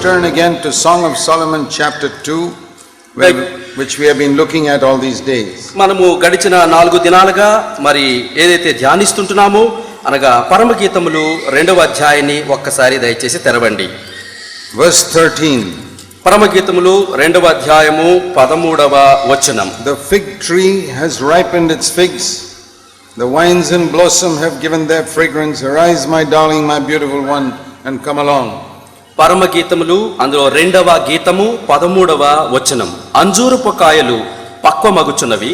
turn again to Song of Solomon chapter 2, which we have been looking at all these days. మనము గడిచిన 4 దినాలుగా మరి ఏదైతే ధ్యానిస్తుంటున్నామో అనగా పరమగీతములు 2వ అధ్యాయాన్ని ఒక్కసారి దయచేసి తెరవండి. Verse 13. పరమగీతములు 2వ అధ్యాయము 13వ వచనం. The fig tree has ripened its figs. The vines in blossom have given their fragrance. Arise, my darling, my beautiful one, and come along. పరమగీతములు అందులో 2వ గీతము 13వ వచనం. అంజూరపు కాయలు పక్వమగుచున్నవి,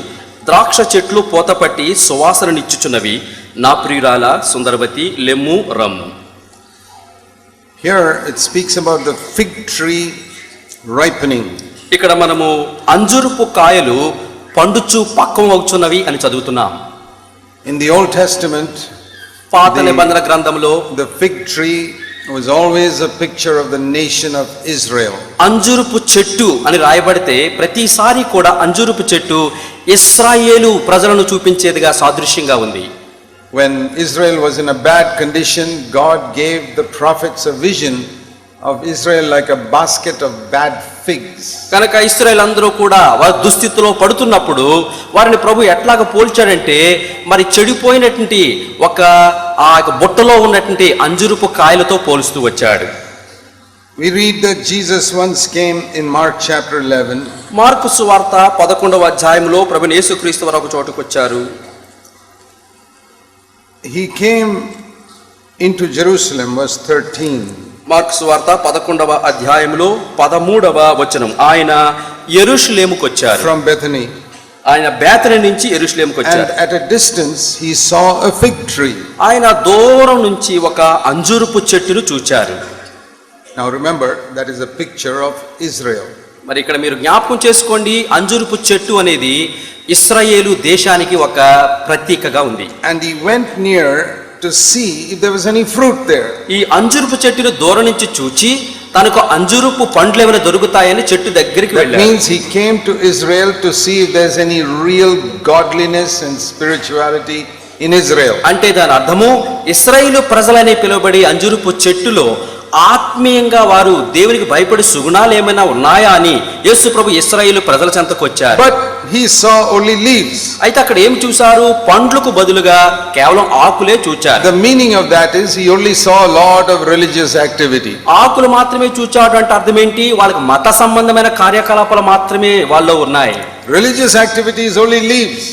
ద్రాక్ష చెట్లు పోతపట్టి సువాసననిచ్చుచున్నవి, నా ప్రియురాల సుందరవతి లెమ్ము రమ్ము. Here it speaks about the fig tree ripening. ఇక్కడ మనము అంజూరపు కాయలు పండుచు పక్వమగుచున్నవి అని చదువుతున్నాం. In the Old Testament, పాత నిబంధన గ్రంథంలో the fig tree was always a picture of the nation of Israel. అంజూరపు చెట్టు అని రాయబడితే ప్రతిసారి కూడా అంజూరపు చెట్టు ఇశ్రాయేలు ప్రజలను చూపించేదిగా సాదృశ్యంగా ఉంది. When Israel was in a bad condition, God gave the prophets a vision of Israel like a basket of bad figs. కనుక ఇశ్రాయేలు అందరూ కూడా వారి దుస్థితిలో పడుతున్నప్పుడు వారిని ప్రభు ఎట్లాగ పోల్చాడంటే మరి చెడిపోయినటువంటి ఒక బుట్టలో ఉన్నటువంటి అంజూరపు కాయలతో పోలుస్తూ వచ్చాడు. We read that Jesus once came in Mark chapter 11. Mark సువార్త 11వ అధ్యాయంలో ప్రభువు యేసుక్రీస్తు వారు ఒక చోటుకు వచ్చారు. He came into Jerusalem, verse 13. Mark సువార్త 11వ అధ్యాయంలో 13వ వచనం. ఆయన యెరూషలేముకు వచ్చారు. From Bethany. ఆయన బేతనీ నుంచి యెరూషలేముకు వచ్చారు. And at a distance he saw a fig tree. ఆయన దూరం నుంచి ఒక అంజూరపు చెట్టును చూచారు. Now remember, that is a picture of Israel. మరి ఇక్కడ మీరు జ్ఞాపకం చేసుకోండి, అంజూరపు చెట్టు అనేది ఇశ్రాయేలు దేశానికి ఒక ప్రతీకగా ఉంది. And he went near to see if there was any fruit there. ఈ అంజూరపు చెట్టును దూరం నుంచి చూచి తనకు అంజూరపు పండ్లు ఏమైనా దొరుకుతాయని చెట్టు దగ్గరికి వెళ్ళాడు. That means he came to Israel to see if there's any real godliness and spirituality in Israel. అంటే దాని అర్థము ఇశ్రాయేలు ప్రజలనే పిలువబడి అంజూరపు చెట్టులో ఆత్మీయంగా వారు దేవునికి భయపడి సుగుణాలు ఏమైనా ఉన్నాయా అని యేసు ప్రభు ఇశ్రాయేలు ప్రజల చెంతకు వచ్చారు. But he saw only leaves. అయితే అక్కడ ఏం చూశారు? పండ్లకు బదులుగా కేవలం ఆకులే చూచారు. The meaning of that is he only saw a lot of religious activity. ఆకులు మాత్రమే చూచాడు అంటే అర్థం ఏంటి? వాళ్ళకి మత సంబంధమైన కార్యకలాపాలు మాత్రమే వాళ్ళలో ఉన్నాయి. Religious activity is only leaves.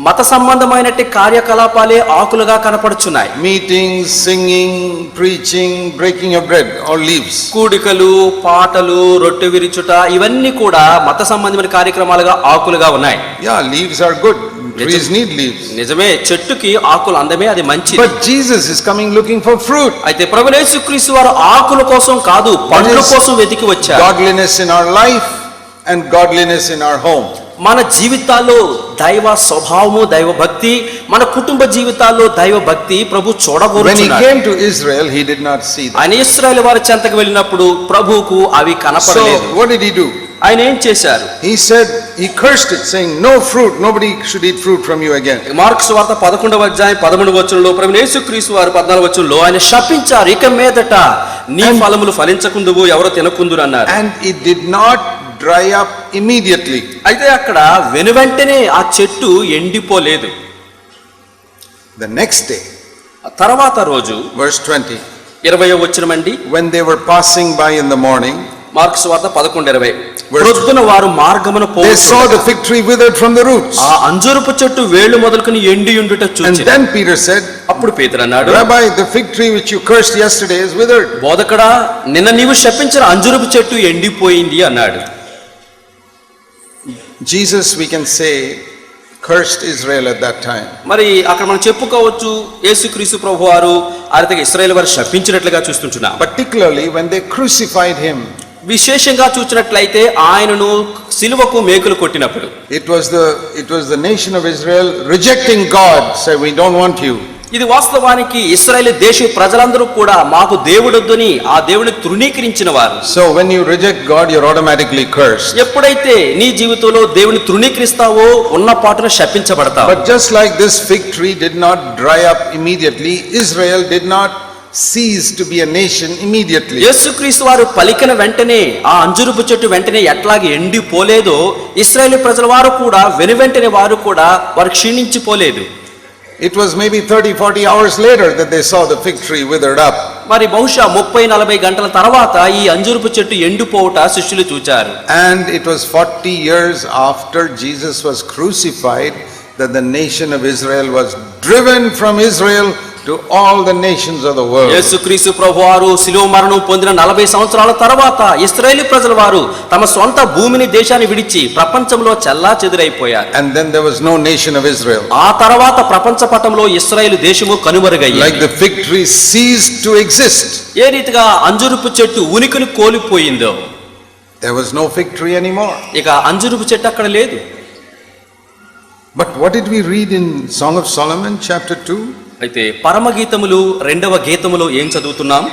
మత సంబంధమైనట్టి కార్యకలాపాలే ఆకులుగా కనపడుచున్నాయి. Meetings, singing, preaching, breaking of bread, all leaves. కూడికలు, పాటలు, రొట్టె విరుచుట ఇవన్నీ కూడా మత సంబంధమైన కార్యక్రమాలుగా ఆకులుగా ఉన్నాయి. Yeah, leaves are good. Trees need leaves. నిజమే, చెట్టుకి ఆకులు అందమే, అది మంచిది. But Jesus is coming looking for fruit. అయితే ప్రభువు యేసుక్రీస్తు వారు ఆకుల కోసం కాదు, పండ్ల కోసం వెతికి వచ్చారు. Godliness in our life and godliness in our home. మన జీవితాల్లో దైవ స్వభావము, దైవ భక్తి, మన కుటుంబ జీవితాల్లో దైవ భక్తి ప్రభు చూడగోరుచున్నాడు. When he came to Israel, he did not see that. ఆయన ఇశ్రాయేలు వారి చెంతకు వెళ్ళినప్పుడు ప్రభువుకు అవి కనపడలేదు. So what did he do? ఆయన ఏం చేశారు? He said, he cursed it, saying, no fruit, nobody should eat fruit from you again. Mark సువార్త 11వ అధ్యాయం 13వ వచనంలో ప్రభువు యేసుక్రీస్తు వారు 14వ వచనంలో ఆయన శపించారు, ఇక మీదట నీ ఫలములు ఫలించకుందువు, ఎవరో తినకుందురు అన్నారు. And it did not dry up immediately. అయితే అక్కడ వెనువెంటనే ఆ చెట్టు ఎండిపోలేదు. The next day, తర్వాత రోజు verse 20, 20వ వచనం అండి. when they were passing by in the morning, mark సువార్త 11:20, ప్రొద్దున వారు మార్గమున they saw the పోవుచుండగా fig tree withered from the roots. ఆ అంజూరపు చెట్టు వేళ్ళు మొదలుకొని ఎండి ఉండుట And చూచి then Peter said, అప్పుడు పేతురు అన్నాడు, Rabbi, the fig tree which you cursed yesterday is withered. బోధకుడా, నిన్న నీవు శపించిన అంజూరపు చెట్టు ఎండిపోయింది అన్నాడు. Jesus, we can say, cursed Israel at that time. మరి అక్కడ మనం చెప్పుకోవచ్చు యేసుక్రీస్తు ప్రభువారు ఆ రీతిగా ఇశ్రాయేలు వారు శపించినట్లుగా చూస్తుంటున్నాం. Particularly when they crucified him. విశేషంగా చూసినట్లయితే ఆయనను సిలువకు మేకులు కొట్టినప్పుడు It was the nation of Israel rejecting God, say we don't want you. ఇది వాస్తవానికి ఇశ్రాయేలు దేశ ప్రజలందరూ కూడా మాకు దేవుడొద్దని ఆ దేవుని తృణీకరించిన వారు. So when you reject God, you're automatically cursed. ఎప్పుడైతే నీ జీవితంలో దేవుని తృణీకరిస్తావో ఉన్న పాటున శపించబడతావు. But just like this fig tree did not dry up immediately, Israel did not ceased to be a nation immediately. యేసుక్రీస్తు వారు పలికిన వెంటనే ఆ అంజురపు చెట్టు వెంటనే ఎట్లాగే ఎండిపోలేదో ఇశ్రాయేలు ప్రజల వారు కూడా వెనువెంటనే వారు కూడా వారు క్షీణించిపోలేదు. It was maybe 30-40 hours later that they saw the fig tree withered up. మరి బహుశా 30-40 గంటల తర్వాత ఈ అంజురపు చెట్టు ఎండిపోవుట శిష్యులు చూచారు. And it was 40 years after Jesus was crucified that the nation of Israel was driven from Israel to all the nations of the world. యేసుక్రీస్తు ప్రభువారు శిలువ మరణం పొందిన 40 సంవత్సరాల తర్వాత ఇశ్రాయేలు ప్రజల వారు తమ సొంత భూమిని దేశాన్ని విడిచి ప్రపంచంలో చెల్లాచెదురైపోయారు. And then there was no nation of Israel. ఆ తర్వాత ప్రపంచ పటంలో ఇశ్రాయేలు దేశము కనుమరుగయ్యింది. Like the fig tree ceased to exist. ఏ రీతిగా అంజురపు చెట్టు ఉనికిని కోల్పోయిందో There was no fig tree anymore. ఇక అంజురపు చెట్టు అక్కడ లేదు. But what did we read in Song of Solomon chapter 2? అయితే పరమగీతములు 2వ గీతములో ఏం చదువుతున్నాం?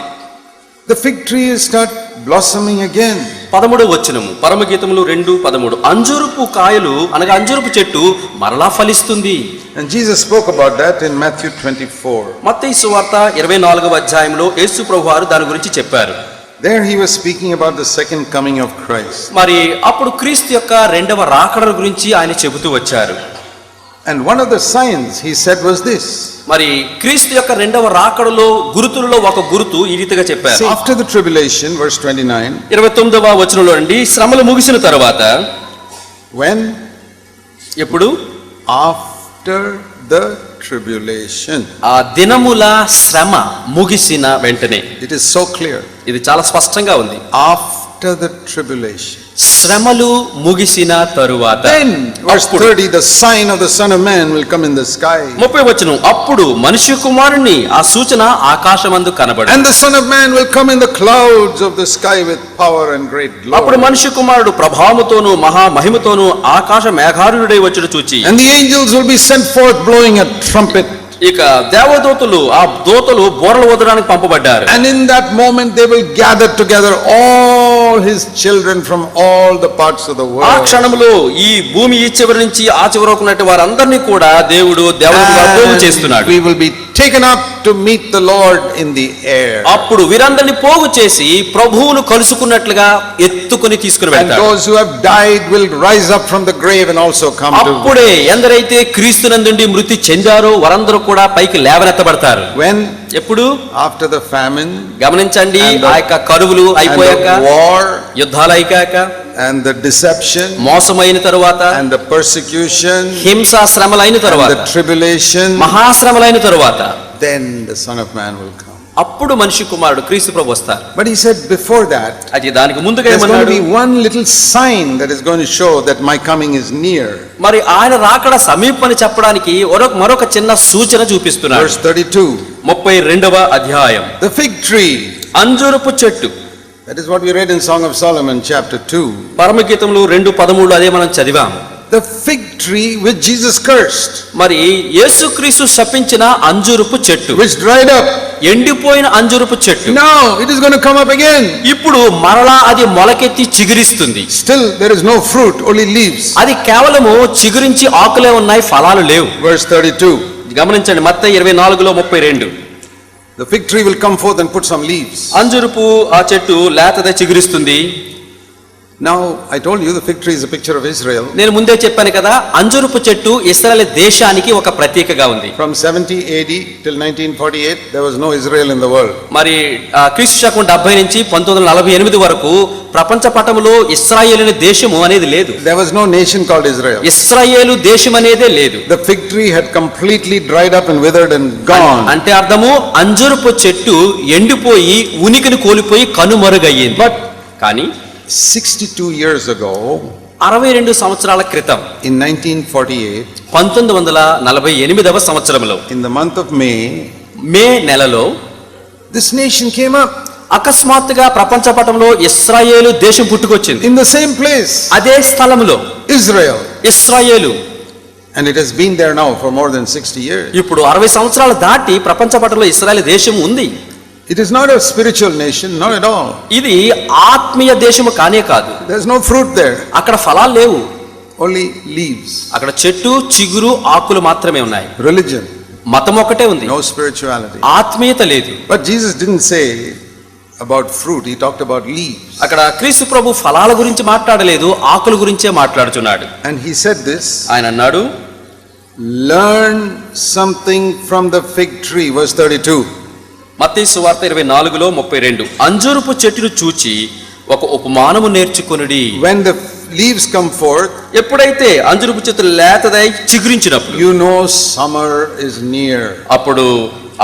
The fig tree will start blossoming again. 13వ వచనము పరమగీతములు 2:13 అంజూరపు కాయలు అనగా అంజూరపు చెట్టు మరలా ఫలిస్తుంది. And Jesus spoke about that in Matthew 24. మత్తయి సువార్త 24వ అధ్యాయంలో యేసు ప్రభువారు దాని గురించి చెప్పారు. There he was speaking about the second coming of Christ. మరి అప్పుడు క్రీస్తు యొక్క రెండవ రాకడ గురించి ఆయన చెబుతూ వచ్చారు. And one of the signs he said was this. మరి క్రీస్తు యొక్క రెండవ రాకడలో గురుతులలో ఒక గురుతు ఈ రీతిగా చెప్పారు. See, after the tribulation, verse 29. 29వ వచనంలో అండి శ్రమలు ముగిసిన తర్వాత When? ఎప్పుడు? After the tribulation. ఆ దినముల శ్రమ ముగిసిన వెంటనే. It is so clear. ఇది చాలా స్పష్టంగా ఉంది. After the tribulation. శ్రమలు ముగిసిన తరువాత. Then, verse 30, the sign of the Son of Man will come in the sky. 30వ వచనం అప్పుడు మనుష్య కుమారుని ఆ సూచన ఆకాశమందు కనబడు. And the Son of Man will come in the clouds of the sky with power and great అప్పుడు glory. మనుష్య కుమారుడు ప్రభావముతోను మహా మహిమతోను ఆకాశ మేఘారుడై వచ్చుట చూచి And the angels will be sent forth blowing a trumpet. ఇక దేవదూతలు ఆ దూతలు బోరలు ఊదడానికి పంపబడ్డారు. And in that moment they will gather together all his children from all the parts of the ఆ world. క్షణంలో ఈ భూమి ఈ చివరి నుంచి ఆ చివరి వరకు ఉన్నట్టు వారందరినీ కూడా దేవుడు దేవదూతలుగా పోగు చేస్తున్నాడు. And we will be taken up to meet the Lord in the air. అప్పుడు వీరందరినీ పోగు చేసి ప్రభువును కలుసుకున్నట్లుగా ఎత్తుకొని తీసుకుని And వెళ్తాడు. those who have died will rise up from the grave and also come to. అప్పుడే ఎందరైతే క్రీస్తునందుండి మృతి చెందారో వారందరూ కూడా పైకి లేవనెత్తబడతారు. When? ఎప్పుడు? After the famine. గమనించండి, And the- ఆ యొక్క కరువులు అయిపోయాక, And the war. యుద్ధాలు అయికాక, And the deception. మోసమైన తరువాత, And the persecution. హింస శ్రమలైన And తరువాత, the tribulation. మహాశ్రమలైన తరువాత Then the Son of Man will come. అప్పుడు మనిషి కుమారుడు క్రీస్తు ప్రభు వస్తారు. But he said before that, అది దానికి ముందుగా there's going to ఏమన్నాడు? be one little sign that is going to show that my coming is near. మరి ఆయన రాకడ సమీపని చెప్పడానికి మరొక చిన్న సూచన చూపిస్తున్నాడు. Verse 32. 32వ అధ్యాయం. The fig tree. అంజూరపు చెట్టు. That is what we read in Song of Solomon chapter 2. పరమగీతములు 2:13 అదే మనం చదివాం. The fig tree which Jesus cursed, మరి యేసుక్రీస్తు శపించిన అంజూరపు చెట్టు, which dried up. ఎండిపోయిన అంజూరపు చెట్టు Now it is going to come up again. ఇప్పుడు మరలా అది మొలకెత్తి చిగురిస్తుంది. Still there is no fruit, only leaves. అది కేవలము చిగురించి ఆకులే ఉన్నాయి, ఫలాలు లేవు. Verse 32. గమనించండి, మత్తయి 24:32. The fig tree will come forth and put some leaves. అంజూరపు ఆ చెట్టు లేతదే చిగురిస్తుంది. Now I told you the fig tree is a picture of Israel. నేను ముందే చెప్పాను కదా, అంజూరపు చెట్టు ఇశ్రాయేలు దేశానికి ఒక ప్రతీకగా ఉంది. From 70 AD till 1948 there was no Israel in the world. మరి క్రీస్తు శకం 70 నుంచి 1948 వరకు ప్రపంచ పటములో ఇశ్రాయేలు దేశము అనేది లేదు. There was no nation called Israel. ఇశ్రాయేలు దేశం అనేదే లేదు. The fig tree had completely dried up and withered and gone. అంటే అర్థము అంజూరపు చెట్టు ఎండిపోయి ఉనికిని కోల్పోయి కనుమరుగయ్యింది. But కానీ 62 years ago, 62 సంవత్సరాల క్రితం, in 1948, 1948వ సంవత్సరంలో in the month of May, మే నెలలో this nation came up. అకస్మాత్తుగా ప్రపంచ పటంలో ఇశ్రాయేలు దేశం పుట్టుకొచ్చింది. In the same place, అదే స్థలములో Israel. ఇశ్రాయేలు. And it has been there now for more than 60 years. ఇప్పుడు 60 సంవత్సరాలు దాటి ప్రపంచ పటంలో ఇశ్రాయేలు దేశం ఉంది. It is not a spiritual nation, not at all. ఇది ఆత్మీయ దేశము కానే కాదు. There's no fruit there, అక్కడ ఫలాలు లేవు, only leaves. అక్కడ చెట్టు చిగురు ఆకులు మాత్రమే ఉన్నాయి. Religion. మతం ఒకటే ఉంది, no spirituality. ఆత్మీయత లేదు. But Jesus didn't say about fruit, he talked about leaves. అక్కడ క్రీస్తు ప్రభు ఫలాల గురించి మాట్లాడలేదు, ఆకుల గురించే మాట్లాడుచున్నాడు. And he said this, ఆయన అన్నాడు, learn something from the fig tree, verse 32. మత్తయి సువార్త 24:32, అంజూరపు చెట్టును చూచి ఒక ఉపమానము నేర్చుకొనుడి. When the leaves come forth, ఎప్పుడైతే అంజూరపు చెట్టు లేతదై చిగురించినప్పుడు you know summer is near. అప్పుడు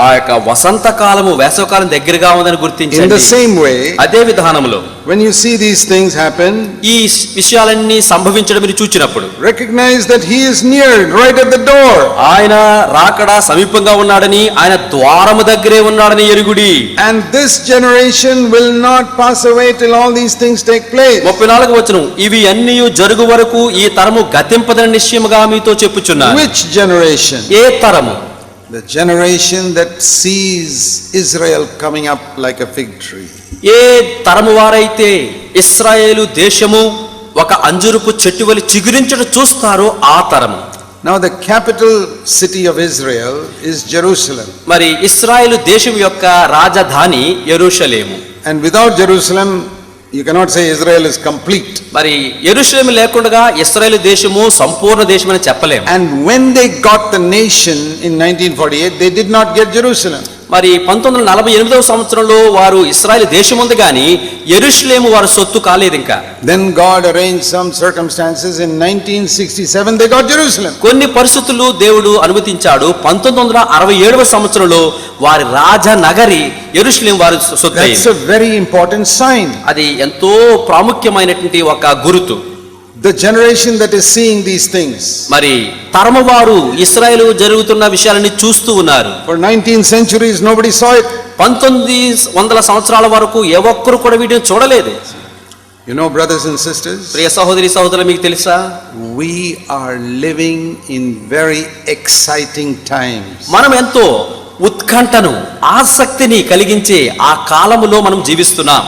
ఆ యొక్క వసంతకాలము వేసవకాలం దగ్గరగా ఉందని In గుర్తించండి. the same way, అదే విధానంలో when you see these things happen, ఈ విషయాలన్నీ సంభవించడం మీరు చూచినప్పుడు recognize that he is near, right at the door. ఆయన రాకడ సమీపంగా ఉన్నాడని, ఆయన ద్వారము దగ్గరే ఉన్నాడని ఎరుగుడి. And this generation will not pass away till all these things take place. 34వ వచనం, ఇవి అన్నీ జరుగు వరకు ఈ తరము గతింపదని నిశ్చయముగా మీతో చెప్పుచున్నాను. Which generation? ఏ తరము? The generation that sees Israel coming up like a fig tree. ఏ తరము వారైతే ఇశ్రాయేలు దేశము ఒక అంజురపు చెట్టు వలె చిగురించడం చూస్తారో ఆ తరము. Now the capital city of Israel is Jerusalem. మరి ఇశ్రాయేలు దేశం యొక్క రాజధాని యెరూషలేము. And without Jerusalem, you cannot say Israel is complete. మరి యెరూషలేము లేకుండా ఇశ్రాయేలు దేశము సంపూర్ణ దేశం అని చెప్పలేము. And when they got the nation in 1948, they did not get Jerusalem. మరి 1948వ సంవత్సరంలో వారు ఇశ్రాయేలు దేశం ఉంది కానీ యెరూషలేము వారు సొత్తు కాలేదు ఇంకా. Then God arranged some circumstances. In 1967, they got Jerusalem. కొన్ని పరిస్థితులు దేవుడు అనుమతించాడు. 1967వ సంవత్సరంలో వారి రాజనగరి యెరూషలేము వారి సొత్తు That's a very important sign. అది ఎంతో ప్రాముఖ్యమైనటువంటి ఒక గుర్తు. The generation that is seeing these things. మరి తరము వారు ఇశ్రాయేలు జరుగుతున్న విషయాలని చూస్తూ ఉన్నారు. For 19 centuries, nobody saw it. 1900 సంవత్సరాల వరకు ఏ ఒక్కరు కూడా వీటిని చూడలేదు. You know, brothers and sisters, ప్రియ సహోదరి సహోదరులు, మీకు తెలుసా, we are living in very exciting times. మనం ఎంతో ఉత్కంఠను ఆసక్తిని కలిగించే ఆ కాలములో మనం జీవిస్తున్నాం.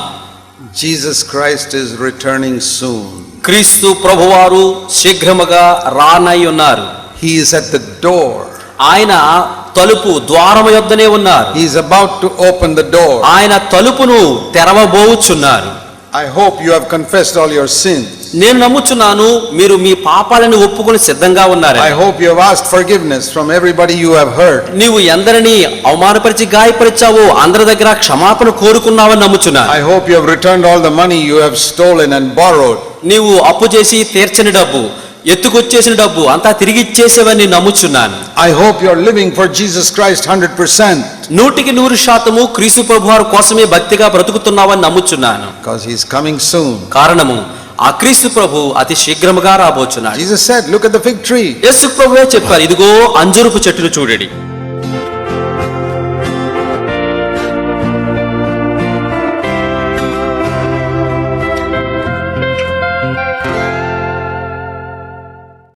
Jesus Christ is returning soon. క్రీస్తు ప్రభువారు శీఘ్రముగా రానై ఉన్నారు. He is at the door. ఆయన తలుపు ద్వారము యొద్దనే ఉన్నారు. He is about to open the door. ఆయన తలుపును తెరవబోచున్నారు. I hope you have confessed all your sins. నేను నమ్ముచున్నాను మీరు మీ పాపాలను ఒప్పుకొని సిద్ధంగా ఉన్నారు. I hope you have asked forgiveness from everybody you have hurt. నీవు ఎందరిని అవమానపరిచి గాయపరిచావో అందరి దగ్గర క్షమాపణ కోరుకున్నావని నమ్ముచున్నాను. I hope you have returned all the money you have stolen and borrowed. నీవు అప్పు చేసి తీర్చని డబ్బు, ఎత్తుకొచ్చేసిన డబ్బు అంతా తిరిగి ఇచ్చేసేవని నమ్ముచున్నాను. I hope you are living for Jesus Christ 100%. 100% క్రీస్తు ప్రభువారి కోసమే భక్తిగా బ్రతుకుతున్నావని నమ్ముచున్నాను. Because he is coming soon. కారణము ఆ క్రీస్తు ప్రభు అతి శీఘ్రముగా రాబోచున్నాడు. Jesus said, look at the fig tree. యేసు ప్రభువే చెప్పారు, ఇదిగో అంజూరపు చెట్టును చూడండి.